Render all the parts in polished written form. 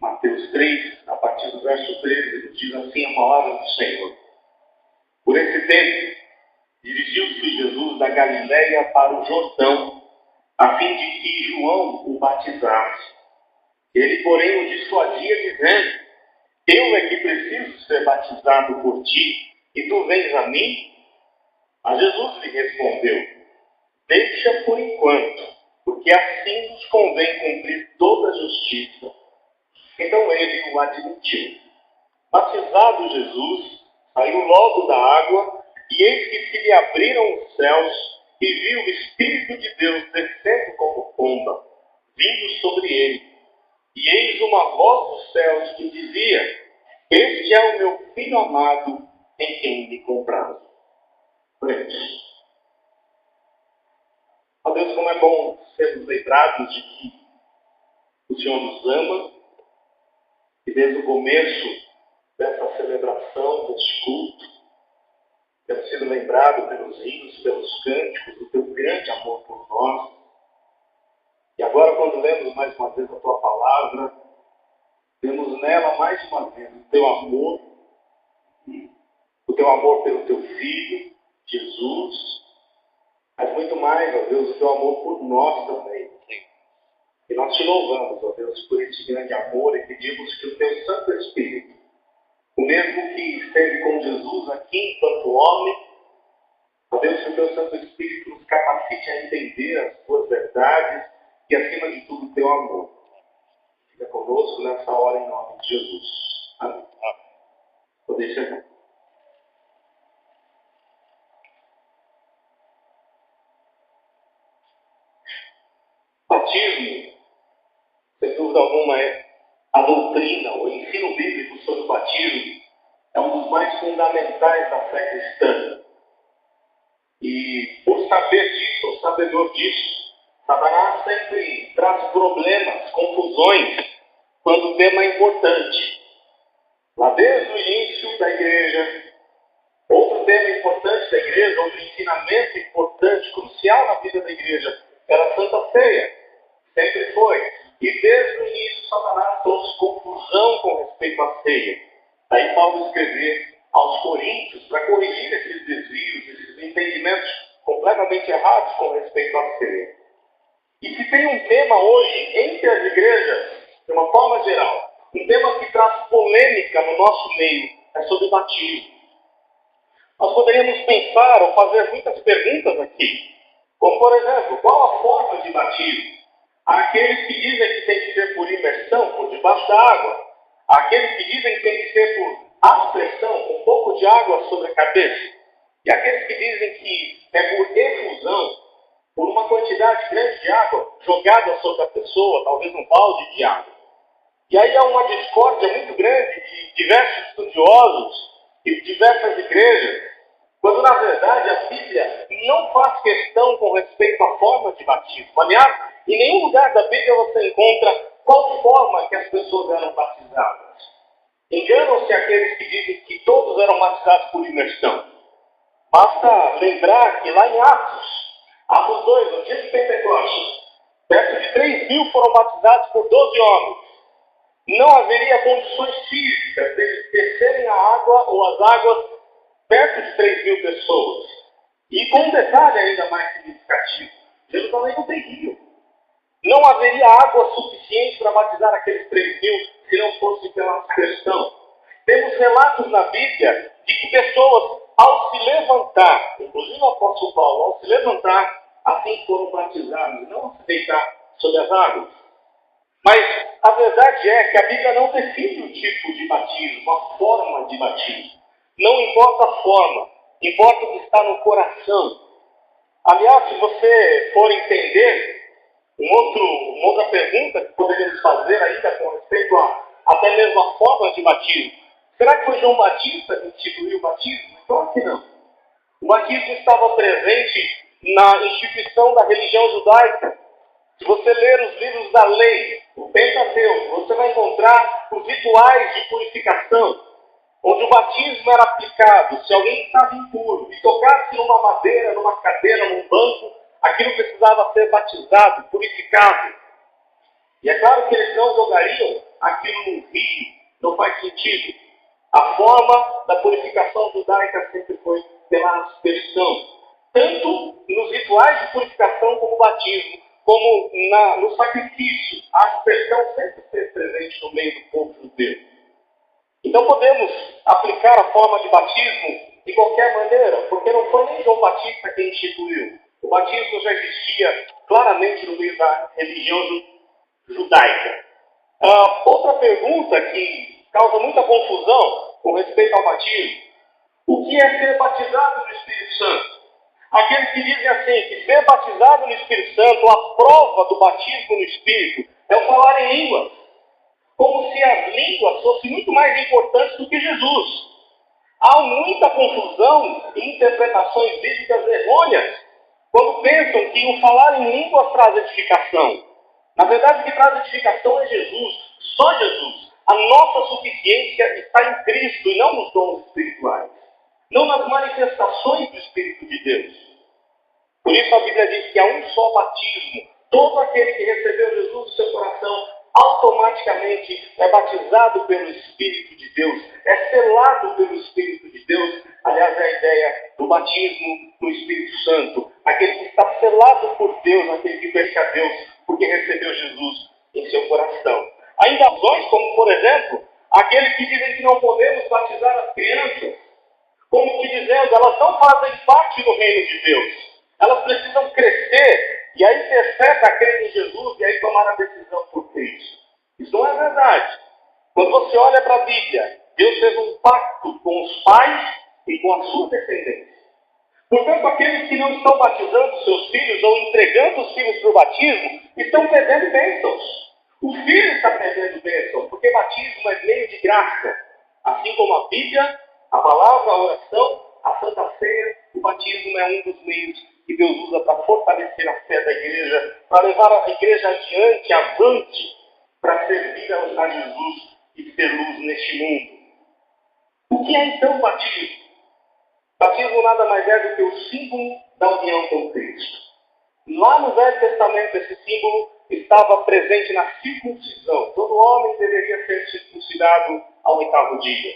Mateus 3, a partir do verso 13, diz assim a palavra do Senhor. Por esse tempo, dirigiu-se Jesus da Galiléia para o Jordão, a fim de que João o batizasse. Ele, porém, o dissuadia, dizendo: Eu é que preciso ser batizado por ti, e tu vens a mim? A Jesus lhe respondeu: Deixa por enquanto, porque assim nos convém cumprir toda a justiça. Então ele o admitiu. Batizado Jesus, saiu logo da água, e eis que se lhe abriram os céus, e viu o Espírito de Deus descendo como pomba, vindo sobre ele. E eis uma voz dos céus que dizia: Este é o meu Filho amado, em quem me comprazo. Oremos. Ó Deus, como é bom sermos lembrados de que o Senhor nos ama, e desde o começo dessa celebração, deste culto, temos sido lembrados pelos hinos, pelos cânticos, do teu grande amor por nós. E agora, quando lemos mais uma vez a tua palavra, vemos nela mais uma vez o teu amor pelo teu Filho, Jesus, mas muito mais, ó Deus, o teu amor por nós também. E nós te louvamos, ó Deus, por esse grande amor, e pedimos que o teu Santo Espírito, o mesmo que esteve com Jesus aqui enquanto homem, ó Deus, que o teu Santo Espírito nos capacite a entender as tuas verdades e, acima de tudo, o teu amor. Fica conosco nessa hora, em nome de Jesus. Amém. Poder chegar. Batismo, sem dúvida alguma, é a doutrina, o ensino bíblico sobre o batismo, é um dos mais fundamentais da fé cristã. E por saber disso, ou sabedor disso, Satanás sempre traz problemas, confusões, quando o tema é importante. Lá desde o início da igreja, outro tema importante da igreja, outro ensinamento importante, crucial na vida da igreja, era a Santa Ceia. Sempre foi. E desde o início, Satanás trouxe confusão com respeito à ceia. Daí Paulo escrever aos Coríntios para corrigir esses desvios, esses entendimentos completamente errados com respeito à ceia. E se tem um tema hoje entre as igrejas, de uma forma geral, um tema que traz polêmica no nosso meio, é sobre batismo. Nós poderíamos pensar ou fazer muitas perguntas aqui. Como, por exemplo, qual a forma de batismo? Há aqueles que dizem que tem que ser por imersão, por debaixo da água. Há aqueles que dizem que tem que ser por aspersão, com um pouco de água sobre a cabeça. E aqueles que dizem que é por efusão, por uma quantidade grande de água jogada sobre a pessoa, talvez um balde de água. E aí há uma discórdia muito grande de diversos estudiosos e de diversas igrejas, quando na verdade a Bíblia não faz questão com respeito à forma de batismo. Aliás, em nenhum lugar da Bíblia você encontra qual forma que as pessoas eram batizadas. Enganam-se aqueles que dizem que todos eram batizados por imersão. Basta lembrar que lá em Atos 2, no dia de Pentecostes, perto de 3.000 foram batizados por 12 homens. Não haveria condições físicas deles descerem a água ou as águas perto de 3.000 pessoas. E com um detalhe ainda mais significativo: Jerusalém não tem rio. Não haveria água suficiente para batizar aqueles 3.000 se não fosse pela aspersão. Temos relatos na Bíblia de que pessoas, ao se levantar, inclusive o apóstolo Paulo, ao se levantar, assim foram batizados, não a se deitar sobre as águas. Mas a verdade é que a Bíblia não define o tipo de batismo, a forma de batismo. Não importa a forma, importa o que está no coração. Aliás, se você for entender, uma outra pergunta que poderíamos fazer ainda com respeito a até mesmo a forma de batismo. Será que foi João Batista que instituiu o batismo? Claro que não. O batismo estava presente na instituição da religião judaica. Se você ler os livros da lei, o Pentateuco, você vai encontrar os rituais de purificação, onde o batismo era aplicado. Se alguém estava impuro e tocasse numa madeira, numa cadeira, num banco, aquilo precisava ser batizado, purificado. E é claro que eles não jogariam aquilo no rio. Não faz sentido. A forma da purificação judaica sempre foi pela aspersão. Tanto nos rituais de purificação como o batismo, como no sacrifício. A aspersão sempre esteve presente no meio do povo judeu. Então podemos aplicar a forma de batismo de qualquer maneira, porque não foi nem João Batista quem instituiu. O batismo já existia claramente no meio da religião judaica. Outra pergunta que causa muita confusão com respeito ao batismo: o que é ser batizado no Espírito Santo? Aqueles que dizem assim, que ser batizado no Espírito Santo, a prova do batismo no Espírito, é o falar em línguas. Como se as línguas fossem muito mais importantes do que Jesus. Há muita confusão e interpretações bíblicas errôneas quando pensam que o falar em línguas traz edificação. Na verdade, o que traz edificação é Jesus, só Jesus. A nossa suficiência está em Cristo e não nos dons espirituais, não nas manifestações do Espírito de Deus. Por isso a Bíblia diz que há um só batismo. Todo aquele que recebeu Jesus no seu coração automaticamente é batizado pelo Espírito de Deus, é selado pelo Espírito de Deus. Aliás, é a ideia do batismo no Espírito Santo. Aquele que está selado por Deus, aquele que pertence a Deus, porque recebeu Jesus em seu coração. Há ainda razões, como por exemplo, aqueles que dizem que não podemos batizar as crianças, como que dizendo, elas não fazem parte do reino de Deus. Elas precisam crescer e aí ter fé para crer em Jesus e aí tomar a decisão por Cristo. Isso não é verdade. Quando você olha para a Bíblia, Deus fez um pacto com os pais e com a sua descendência. Portanto, aqueles que não estão batizando seus filhos ou entregando os filhos para o batismo, estão perdendo bênçãos. O filho está perdendo bênçãos, porque batismo é meio de graça. Assim como a Bíblia, a palavra, a oração, a Santa Ceia, o batismo é um dos meios que Deus usa para fortalecer a fé da igreja, para levar a igreja adiante, avante, para servir a Jesus e ser luz neste mundo. O que é então o batismo? Batismo nada mais é do que o símbolo da união com Cristo. Lá no Velho Testamento, esse símbolo estava presente na circuncisão. Todo homem deveria ser circuncidado ao 8º dia.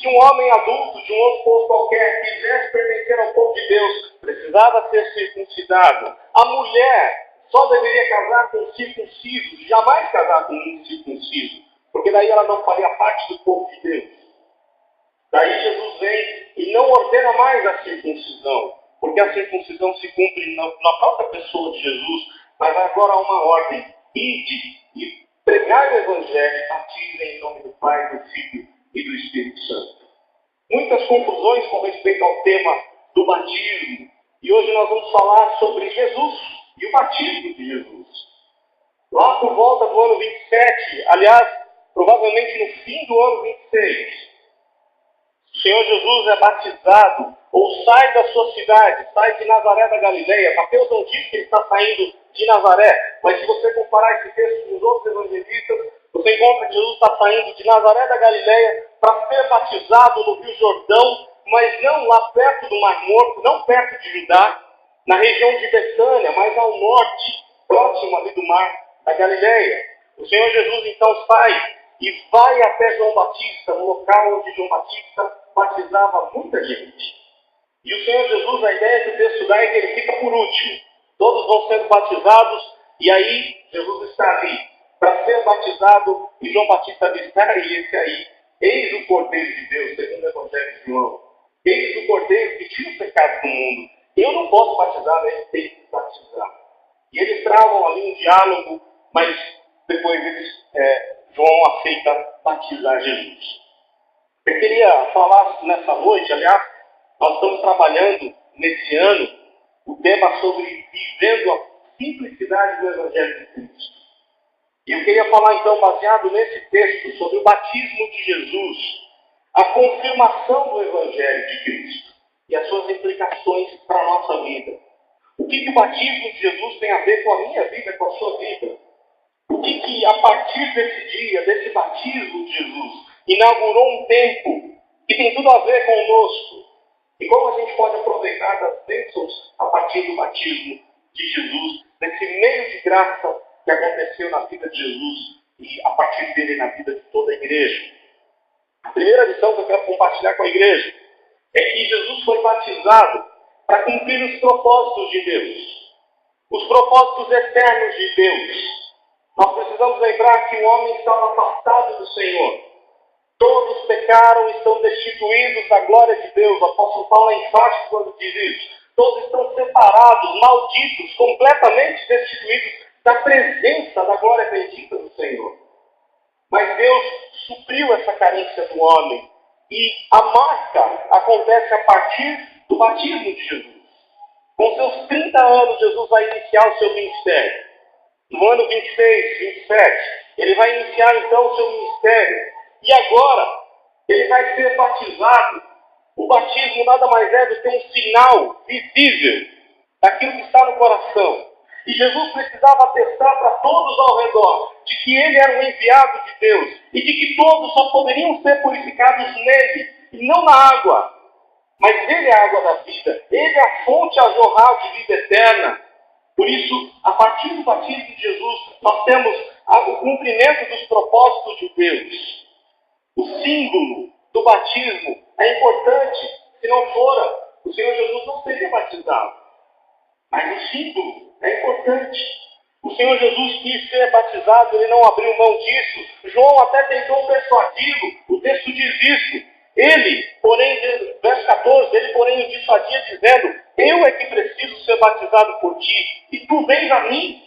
Se um homem adulto de um outro povo qualquer quisesse pertencer ao povo de Deus, precisava ser circuncidado. A mulher só deveria casar com circuncisos, jamais casar com um incircunciso, porque daí ela não faria parte do povo de Deus. Daí Jesus vem e não ordena mais a circuncisão, porque a circuncisão se cumpre na própria pessoa de Jesus, mas agora há uma ordem: ide e pregai o Evangelho, batizem em nome do Pai, do Filho e do Espírito Santo. Muitas confusões com respeito ao tema do batismo, e hoje nós vamos falar sobre Jesus e o batismo de Jesus. Lá por volta do ano 27, aliás, provavelmente no fim do ano 26, o Senhor Jesus é batizado, ou sai da sua cidade, sai de Nazaré da Galileia. Mateus não diz que ele está saindo de Nazaré, mas se você comparar esse texto com os outros evangelistas, você encontra que Jesus está saindo de Nazaré da Galileia para ser batizado no Rio Jordão, mas não lá perto do Mar Morto, não perto de Judá, na região de Betânia, mais ao norte, próximo ali do Mar da Galileia. O Senhor Jesus então sai e vai até João Batista, no local onde João Batista batizava muita gente. E o Senhor Jesus, a ideia que o texto dá é que ele fica por último. Todos vão sendo batizados e aí Jesus está ali para ser batizado e João Batista diz: e esse aí, eis o Cordeiro de Deus, segundo o Evangelho de João. Eis o Cordeiro que tira o pecado do mundo. Eu não posso batizar, ele tem que batizar. E eles travam ali um diálogo, mas depois João aceita batizar Jesus. Eu queria falar nessa noite, aliás, nós estamos trabalhando nesse ano o tema sobre vivendo a simplicidade do Evangelho de Cristo. E eu queria falar então, baseado nesse texto, sobre o batismo de Jesus, a confirmação do Evangelho de Cristo e as suas implicações para a nossa vida. O que o batismo de Jesus tem a ver com a minha vida, com a sua vida? O que a partir desse dia, desse batismo de Jesus, inaugurou um tempo que tem tudo a ver conosco? E como a gente pode aproveitar das bênçãos a partir do batismo de Jesus, desse meio de graça que aconteceu na vida de Jesus e a partir dele na vida de toda a igreja. A primeira lição que eu quero compartilhar com a igreja é que Jesus foi batizado para cumprir os propósitos de Deus, os propósitos eternos de Deus. Nós precisamos lembrar que o homem estava afastado do Senhor. Todos pecaram e estão destituídos da glória de Deus. O apóstolo Paulo é enfático quando diz isso. Todos estão separados, malditos, completamente destituídos da presença da glória bendita do Senhor. Mas Deus supriu essa carência do homem. E a marca acontece a partir do batismo de Jesus. Com seus 30 anos, Jesus vai iniciar o seu ministério. No ano 26, 27, ele vai iniciar então o seu ministério. E agora, ele vai ser batizado. O batismo nada mais é do que um sinal visível daquilo que está no coração. E Jesus precisava atestar para todos ao redor de que ele era um enviado de Deus e de que todos só poderiam ser purificados nele e não na água. Mas ele é a água da vida, ele é a fonte a jorrar de vida eterna. Por isso, a partir do batismo de Jesus, nós temos o cumprimento dos propósitos de Deus. O símbolo do batismo é importante. Se não fora, o Senhor Jesus não seria batizado. Mas o símbolo é importante. O Senhor Jesus quis ser batizado, ele não abriu mão disso. João até tentou persuadi-lo. O texto diz isso. Ele, porém, verso 14, ele, porém, o dissuadia dizendo: eu é que preciso ser batizado por ti, e tu vens a mim.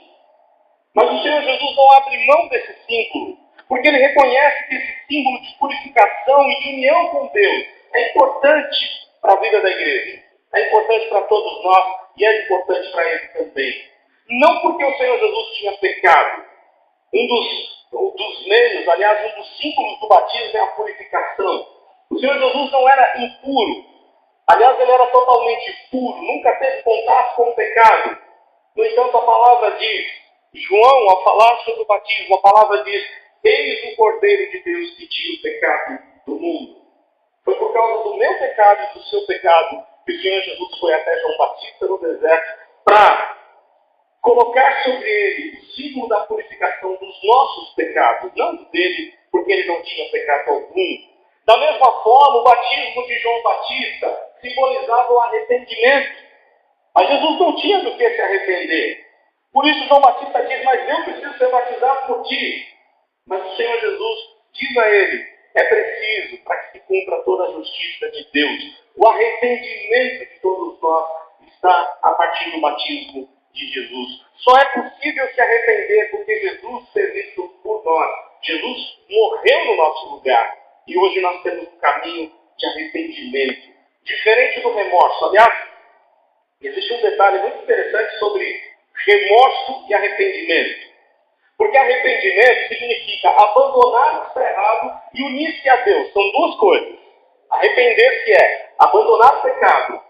Mas o Senhor Jesus não abre mão desse símbolo, porque ele reconhece que esse símbolo de purificação e de união com Deus é importante para a vida da igreja. É importante para todos nós e é importante para ele também. Não porque o Senhor Jesus tinha pecado. Um dos meios, aliás, um dos símbolos do batismo é a purificação. O Senhor Jesus não era impuro. Aliás, ele era totalmente puro, nunca teve contato com o pecado. No entanto, a palavra diz, João, ao falar sobre o batismo, a palavra diz: eis o Cordeiro de Deus que tira o pecado do mundo. Foi por causa do meu pecado e do seu pecado que o Senhor Jesus foi até João Batista no deserto para colocar sobre ele o símbolo da purificação dos nossos pecados, não dele, porque ele não tinha pecado algum. Da mesma forma, o batismo de João Batista simbolizava o arrependimento. Mas Jesus não tinha do que se arrepender. Por isso João Batista diz: mas eu preciso ser batizado por ti. Mas o Senhor Jesus diz a ele: é preciso, para que se cumpra toda a justiça de Deus, o arrependimento de todos nós está a partir do batismo de Jesus. Só é possível se arrepender porque Jesus fez isso por nós. Jesus morreu no nosso lugar. E hoje nós temos um caminho de arrependimento. Diferente do remorso. Aliás, existe um detalhe muito interessante sobre remorso e arrependimento. Porque arrependimento significa abandonar o que está errado e unir-se a Deus. São duas coisas. Arrepender-se é abandonar o pecado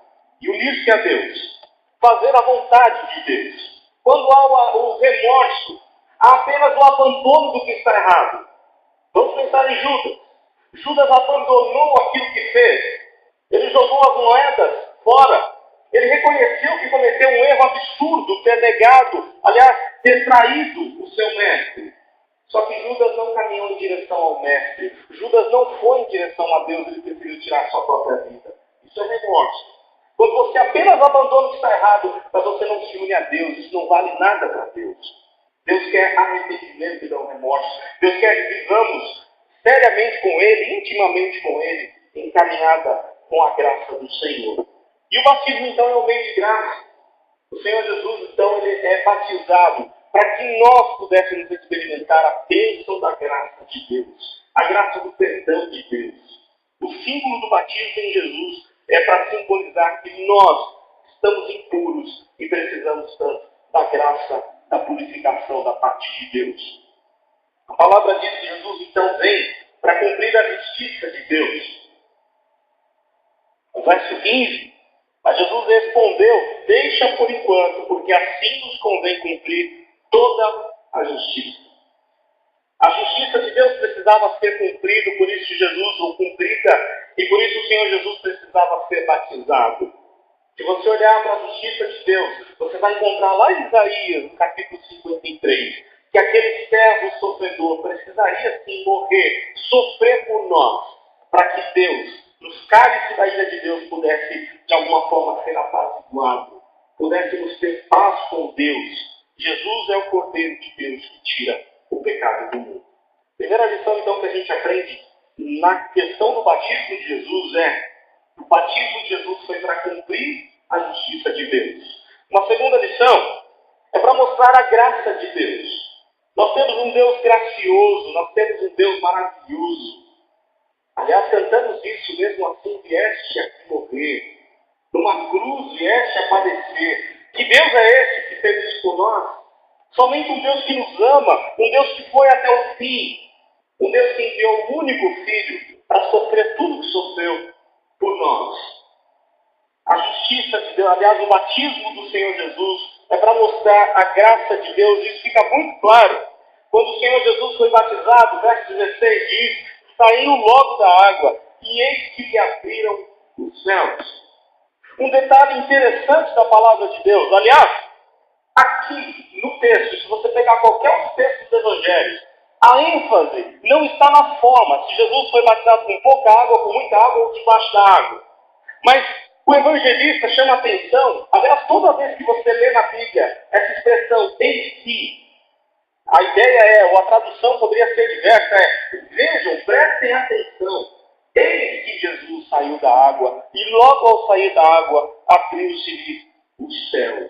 e unir-se a Deus. Fazer a vontade de Deus. Quando há o remorso, há apenas o abandono do que está errado. Vamos pensar em Judas. Judas abandonou aquilo que fez. Ele jogou as moedas fora. Ele reconheceu que cometeu um erro absurdo, ter negado, aliás, ter traído o seu mestre. Só que Judas não caminhou em direção ao mestre. Judas não foi em direção a Deus, ele preferiu tirar a sua própria vida. Isso é remorso. Quando você apenas abandona o que está errado, mas você não se une a Deus, isso não vale nada para Deus. Deus quer arrependimento e não remorso. Deus quer que vivamos seriamente com Ele, intimamente com Ele, encaminhada com a graça do Senhor. E o batismo, então, é um meio de graça. O Senhor Jesus, então, ele é batizado para que nós pudéssemos experimentar a bênção da graça de Deus, a graça do perdão de Deus. O símbolo do batismo em Jesus é para simbolizar que nós estamos impuros e precisamos da graça, da purificação da parte de Deus. A palavra diz que Jesus, então, vem para cumprir a justiça de Deus. No verso 15, mas Jesus respondeu: deixa por enquanto, porque assim nos convém cumprir toda a justiça. A justiça de Deus precisava ser cumprida, por isso Jesus o cumprida, e por isso o Senhor Jesus precisava ser batizado. Se você olhar para a justiça de Deus, você vai encontrar lá em Isaías, no capítulo 53, que aquele servo sofredor precisaria sim morrer, sofrer por nós, para que Deus, nos cálices da ira de Deus, pudesse de alguma forma ser apaziguado, pudéssemos ter paz com Deus. Jesus é o Cordeiro de Deus que tira o pecado do mundo. Primeira lição, então, que a gente aprende na questão do batismo de Jesus o batismo de Jesus foi para cumprir a justiça de Deus. Uma segunda lição é para mostrar a graça de Deus. Nós temos um Deus gracioso, nós temos um Deus maravilhoso. Aliás, cantamos isso, mesmo assim, vieste aqui morrer. Numa cruz vieste a padecer. Que Deus é esse que fez isso por nós? Somente um Deus que nos ama, um Deus que foi até o fim. Um Deus que enviou o único Filho para sofrer tudo que sofreu por nós. A justiça de Deus, aliás, o batismo do Senhor Jesus é para mostrar a graça de Deus. Isso fica muito claro. Quando o Senhor Jesus foi batizado, verso 16 diz: saiu logo da água, e eis que lhe abriram os céus. Um detalhe interessante da palavra de Deus. Aliás, aqui no texto, se você pegar qualquer um dos textos dos evangelhos, a ênfase não está na forma, se Jesus foi batizado com pouca água, com muita água ou debaixo da água. Mas o evangelista chama atenção, aliás, toda vez que você lê na Bíblia essa expressão, eis que, a ideia ou a tradução poderia ser diversa, vejam, prestem atenção, eis que Jesus saiu da água, e logo ao sair da água, abriu-se-lhe o céu.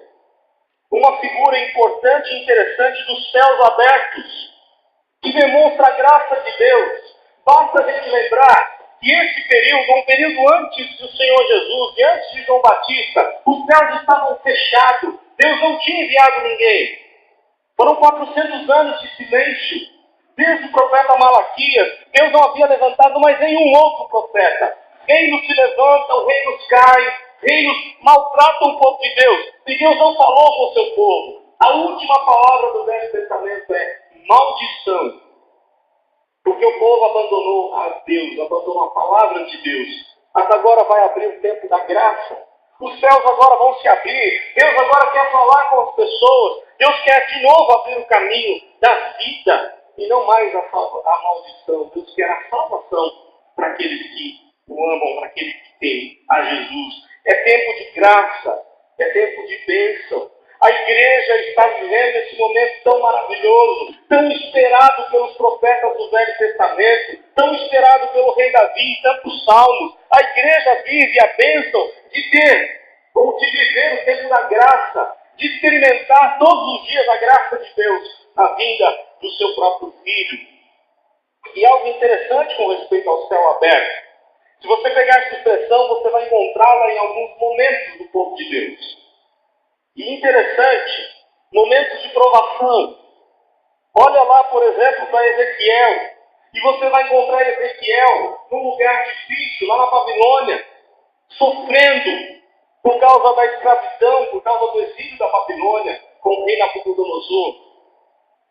Uma figura importante e interessante dos céus abertos, que demonstra a graça de Deus. Basta a gente lembrar que esse período, um período antes do Senhor Jesus e antes de João Batista, os céus estavam fechados. Deus não tinha enviado ninguém. Foram 400 anos de silêncio. Desde o profeta Malaquias, Deus não havia levantado mais nenhum outro profeta. Reinos se levantam, reinos caem, reinos maltratam o povo de Deus. E Deus não falou com o seu povo. A última palavra do Velho Testamento é maldição. Porque o povo abandonou a Deus, abandonou a palavra de Deus. Mas agora vai abrir o tempo da graça. Os céus agora vão se abrir. Deus agora quer falar com as pessoas. Deus quer de novo abrir o caminho da vida. E não mais a maldição. Deus quer a salvação para aqueles que o amam, para aqueles que têm a Jesus. É tempo de graça. É tempo de bênção. A igreja está vivendo esse momento tão maravilhoso, tão esperado pelos profetas do Velho Testamento, tão esperado pelo rei Davi em tantos salmos. A igreja vive a bênção de ter, ou de viver o tempo da graça, de experimentar todos os dias a graça de Deus na vinda do seu próprio Filho. E algo interessante com respeito ao céu aberto. Se você pegar essa expressão, você vai encontrá-la em alguns momentos do povo de Deus. E interessante, momentos de provação. Olha lá, por exemplo, para Ezequiel. E você vai encontrar Ezequiel num lugar difícil, lá na Babilônia, sofrendo por causa da escravidão, por causa do exílio da Babilônia, com o rei Nabucodonosor.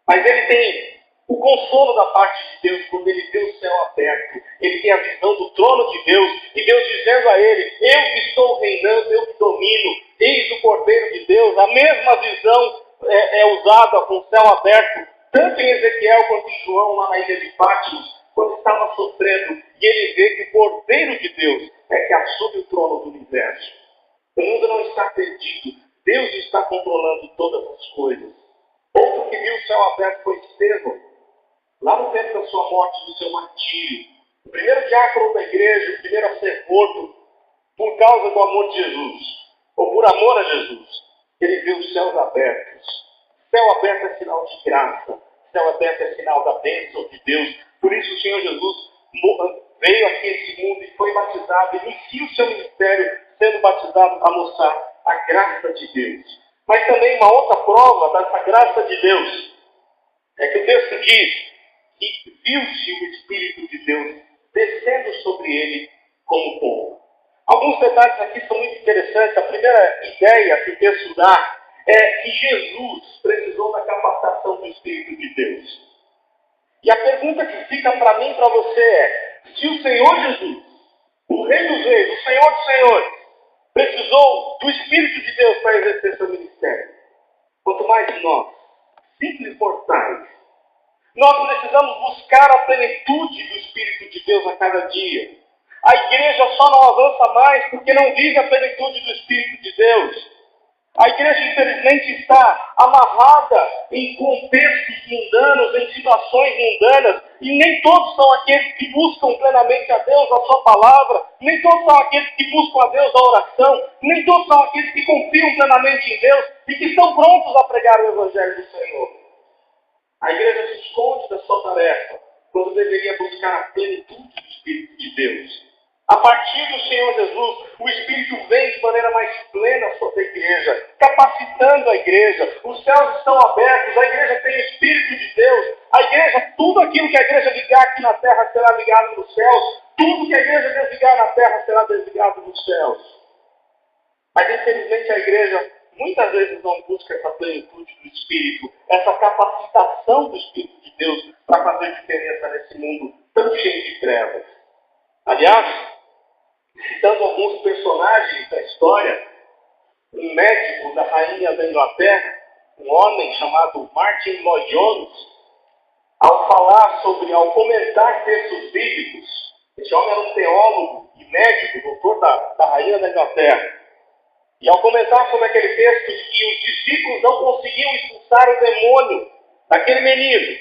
Mas ele tem o consolo da parte de Deus quando ele vê o céu aberto. Ele tem a visão do trono de Deus, e Deus dizendo a ele: eu que estou reinando, eu que domino, eis o Cordeiro de Deus. A mesma visão é usada com o céu aberto, tanto em Ezequiel quanto em João, lá na ilha de Patmos, quando estava sofrendo, e ele vê que o Cordeiro de Deus é que assume o trono do universo. O mundo não está perdido, Deus está controlando todas as coisas. Outro que viu o céu aberto foi Estevão, lá no tempo da sua morte, do seu martírio. O primeiro diácono da igreja, o primeiro a ser morto por causa do amor de Jesus, ou por amor a Jesus. Ele viu os céus abertos. Céu aberto é sinal de graça. Céu aberto é sinal da bênção de Deus. Por isso o Senhor Jesus veio aqui a esse mundo e foi batizado. Inicia o seu ministério sendo batizado para mostrar a graça de Deus. Mas também uma outra prova dessa graça de Deus é que o texto diz que viu-se o Espírito de Deus descendo sobre ele como pombo. Alguns detalhes aqui são muito interessantes. A primeira ideia que o texto dá é que Jesus precisou da capacitação do Espírito de Deus. E a pergunta que fica para mim e para você é: se o Senhor Jesus, o Rei dos Reis, o Senhor dos Senhores, precisou do Espírito de Deus para exercer seu ministério, quanto mais nós, simples mortais. Nós precisamos buscar a plenitude do Espírito de Deus a cada dia. A igreja só não avança mais porque não vive a plenitude do Espírito de Deus. A igreja, infelizmente, está amarrada em contextos mundanos, em situações mundanas, e nem todos são aqueles que buscam plenamente a Deus, a sua palavra, nem todos são aqueles que buscam a Deus a oração, nem todos são aqueles que confiam plenamente em Deus e que estão prontos a pregar o Evangelho do Senhor. A igreja se esconde da sua tarefa, quando deveria buscar a plenitude do Espírito de Deus. A partir do Senhor Jesus, o Espírito vem de maneira mais plena sobre a igreja, capacitando a igreja. Os céus estão abertos, a igreja tem o Espírito de Deus. A igreja, tudo aquilo que a igreja ligar aqui na terra será ligado nos céus. Tudo que a igreja desligar na terra será desligado nos céus. Mas infelizmente a igreja muitas vezes não busca essa plenitude do Espírito, essa capacitação do Espírito de Deus para fazer diferença nesse mundo tão cheio de trevas. Aliás, citando alguns personagens da história, um médico da rainha da Inglaterra, um homem chamado Martin Lloyd Jones, ao comentar textos bíblicos, esse homem era um teólogo e médico, doutor da rainha da Inglaterra, e ao comentar sobre aquele texto de que os discípulos não conseguiam expulsar o demônio daquele menino,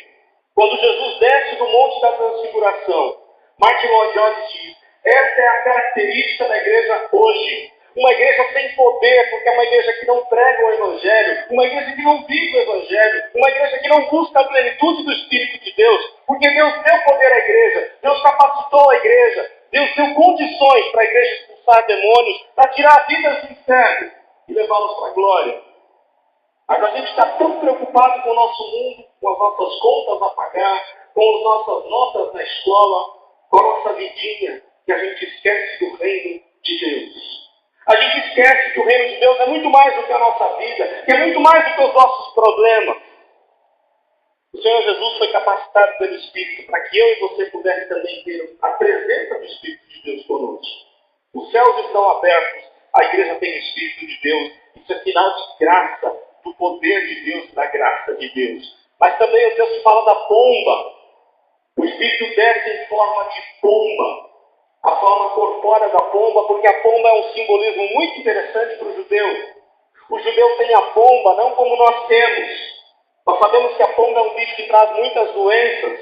quando Jesus desce do Monte da Transfiguração, Martin Lloyd Jones diz: essa é a característica da igreja hoje. Uma igreja sem poder, porque é uma igreja que não prega o Evangelho, uma igreja que não vive o Evangelho, uma igreja que não busca a plenitude do Espírito de Deus, porque Deus deu poder à igreja, Deus capacitou a igreja, Deus deu condições para a igreja expulsar demônios, para tirar vidas do inferno e levá-los para a glória. Mas a gente está tão preocupado com o nosso mundo, com as nossas contas a pagar, com as nossas notas na escola, com a nossa vidinha, que a gente esquece do reino de Deus. A gente esquece que o reino de Deus é muito mais do que a nossa vida, que é muito mais do que os nossos problemas. O Senhor Jesus foi capacitado pelo Espírito para que eu e você pudesse também ter a presença do Espírito de Deus conosco. Os céus estão abertos, a igreja tem o Espírito de Deus. Isso é sinal de graça, do poder de Deus, da graça de Deus. Mas também o texto fala da pomba. O Espírito desce em forma de pomba. A forma corpórea da pomba, porque a pomba é um simbolismo muito interessante para o judeu. O judeu tem a pomba não como nós temos. Nós sabemos que a pomba é um bicho que traz muitas doenças,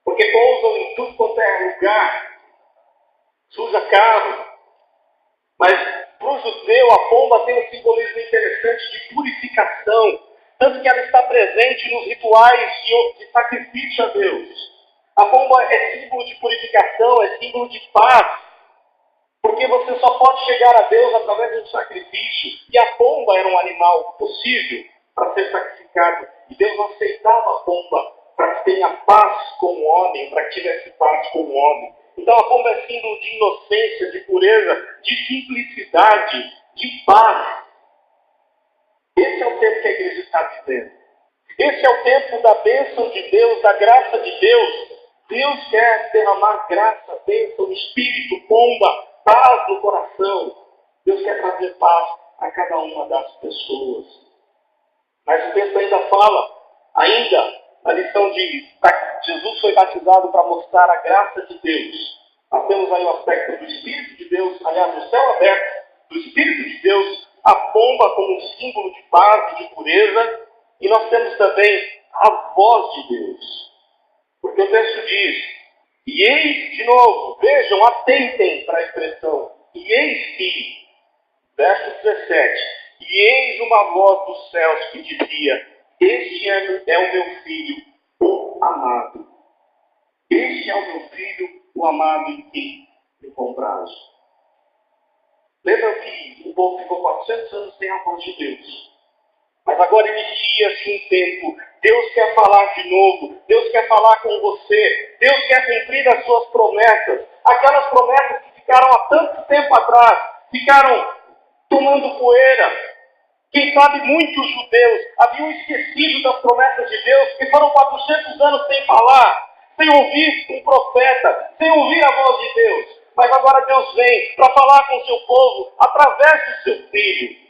porque pousam em tudo quanto é lugar, suja carro. Mas para o judeu a pomba tem um simbolismo interessante de purificação, tanto que ela está presente nos rituais de sacrifício a Deus. A pomba é símbolo de purificação, é símbolo de paz, porque você só pode chegar a Deus através de um sacrifício. E a pomba era um animal possível para ser sacrificado. E Deus aceitava a pomba para que tenha paz com o homem, para que tivesse paz com o homem. Então a pomba é símbolo de inocência, de pureza, de simplicidade, de paz. Esse é o tempo que a igreja está vivendo. Esse é o tempo da bênção de Deus, da graça de Deus. Deus quer derramar graça, bênção, espírito, pomba, paz no coração. Deus quer trazer paz a cada uma das pessoas. Mas o texto ainda fala, a lição diz, Jesus foi batizado para mostrar a graça de Deus. Nós temos aí o aspecto do Espírito de Deus, aliás, do céu aberto, do Espírito de Deus, a pomba como um símbolo de paz e de pureza, e nós temos também a voz de Deus. Porque o texto diz, e eis de novo, vejam, atentem para a expressão, e eis que, verso 17, e eis uma voz dos céus que dizia, este é o meu filho, o amado. Este é o meu filho, o amado em quem me comprazo. Lembram que o povo ficou 400 anos sem a voz de Deus. Mas agora inicia-se um tempo. Deus quer falar de novo. Deus quer falar com você. Deus quer cumprir as suas promessas. Aquelas promessas que ficaram há tanto tempo atrás, ficaram tomando poeira. Quem sabe muitos judeus haviam esquecido das promessas de Deus, que foram 400 anos sem falar, sem ouvir um profeta, sem ouvir a voz de Deus. Mas agora Deus vem para falar com o seu povo através do seu filho.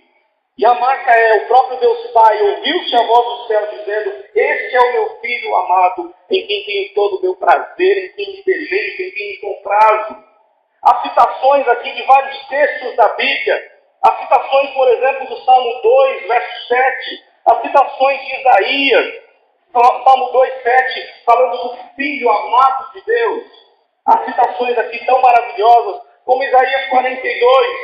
E a marca é o próprio Deus Pai. Ouviu-se a voz do céu dizendo: este é o meu filho amado, em quem tenho todo o meu prazer, em quem me deleito, em quem me comprazo. Há citações aqui de vários textos da Bíblia. Há citações, por exemplo, do Salmo 2, verso 7. Há citações de Isaías, Salmo 2, 7, falando do Filho amado de Deus. Há citações aqui tão maravilhosas, como Isaías 42,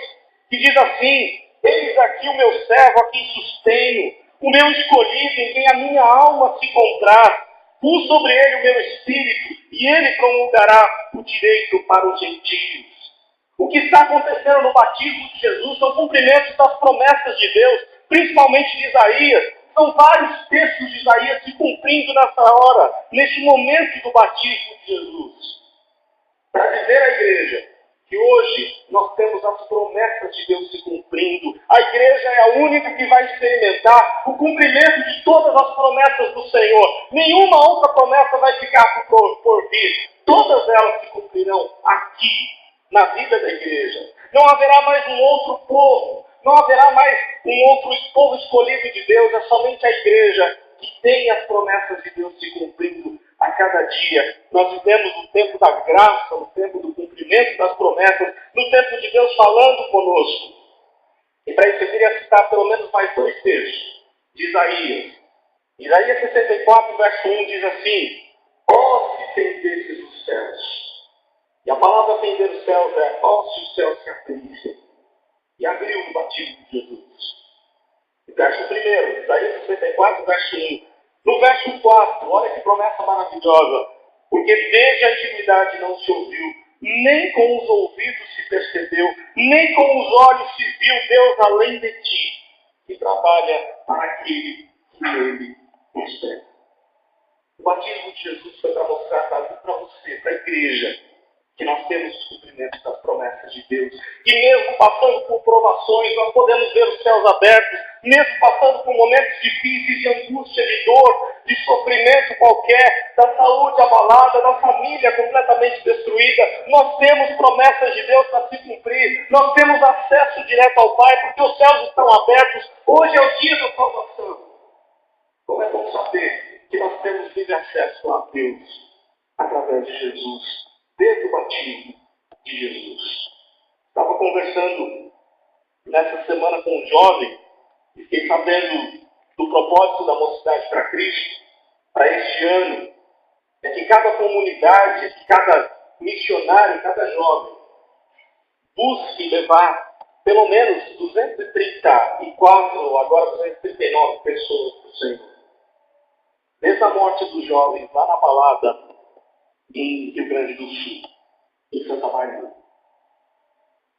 que diz assim: eis aqui o meu servo a quem sustenho, o meu escolhido em quem a minha alma se compraz. Pus sobre ele o meu espírito, e ele promulgará o direito para os gentios. O que está acontecendo no batismo de Jesus são cumprimentos das promessas de Deus, principalmente de Isaías. São vários textos de Isaías se cumprindo nessa hora, neste momento do batismo de Jesus. Para dizer à igreja que hoje nós temos as promessas de Deus se cumprindo. A igreja é a única que vai experimentar o cumprimento de todas as promessas do Senhor. Nenhuma outra promessa vai ficar por vir. Todas elas se cumprirão aqui, na vida da igreja. Não haverá mais um outro povo. Não haverá mais um outro povo escolhido de Deus. É somente a igreja que tem as promessas de Deus se cumprindo a cada dia. Nós vivemos no tempo da graça, no tempo do cumprimento das promessas, no tempo de Deus falando conosco. E para isso eu queria citar pelo menos mais dois textos de Isaías. Isaías 64, verso 1 diz assim: ó, se fendesses os céus. E a palavra fender os céus é: ó, se os céus se abrissem. E abriu no batismo de Jesus. Verso 1, Isaías 64, verso 1. No verso 4, olha que promessa maravilhosa. Porque desde a antiguidade não se ouviu, nem com os ouvidos se percebeu, nem com os olhos se viu Deus além de ti, que trabalha para aquele que nele espera. O batismo de Jesus foi para mostrar para você, para a igreja, que nós temos os cumprimentos das promessas de Deus. E mesmo passando por provações, nós podemos ver os céus abertos, mesmo passando por momentos difíceis de angústia, de dor, de sofrimento qualquer, da saúde abalada, da família completamente destruída, nós temos promessas de Deus para se cumprir, nós temos acesso direto ao Pai, porque os céus estão abertos. Hoje é o dia da salvação. Como é bom saber que nós temos livre acesso a Deus através de Jesus, desde o batismo de Jesus. Estava conversando nessa semana com um jovem e fiquei sabendo do propósito da Mocidade para Cristo para este ano. É que cada comunidade, que cada missionário, cada jovem busque levar pelo menos 234, ou agora 239 pessoas para o Senhor. Desde a morte dos jovens lá na balada em Rio Grande do Sul, em Santa Maria.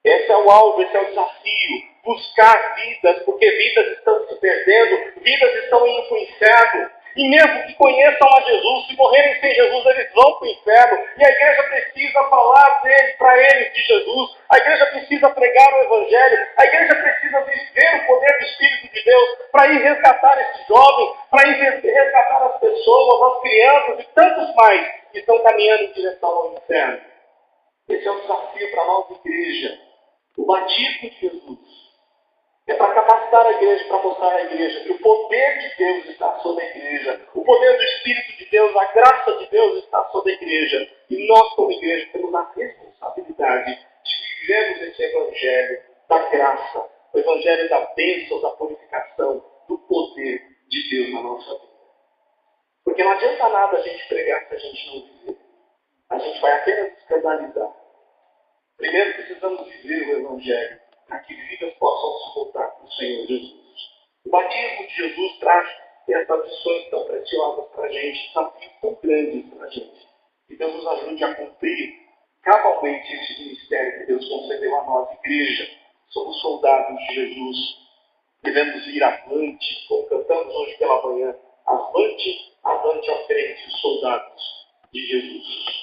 Esse é o alvo, esse é o desafio. Buscar vidas, porque vidas estão se perdendo, vidas estão indo para o inferno. E mesmo que conheçam a Jesus, se morrerem sem Jesus, eles vão para o inferno. E a igreja precisa falar para eles de Jesus. A igreja precisa pregar o Evangelho. A igreja precisa viver o poder do Espírito de Deus para ir resgatar esses jovens, para ir resgatar as pessoas, as crianças e tantos mais que estão caminhando em direção ao inferno. Esse é um desafio para a nossa igreja. O batismo de Jesus é para capacitar a igreja, para mostrar à igreja que o poder de Deus está sobre a igreja. O poder do Espírito de Deus, a graça de Deus está sobre a igreja. E nós, como igreja, temos a responsabilidade de vivermos esse evangelho da graça, o evangelho da bênção, da purificação, do poder de Deus na nossa vida. Porque não adianta nada a gente pregar se a gente não viver. A gente vai apenas escandalizar. Primeiro precisamos viver o Evangelho, para que vidas possam se voltar para o Senhor Jesus. O batismo de Jesus traz essas lições tão preciosas para a gente, desafios tão grandes para a gente. Que Deus nos ajude a cumprir cabalmente esse ministério que Deus concedeu a nós, igreja. Somos soldados de Jesus. Devemos ir avante, como cantamos hoje pela manhã, avante, avante à frente, soldados de Jesus.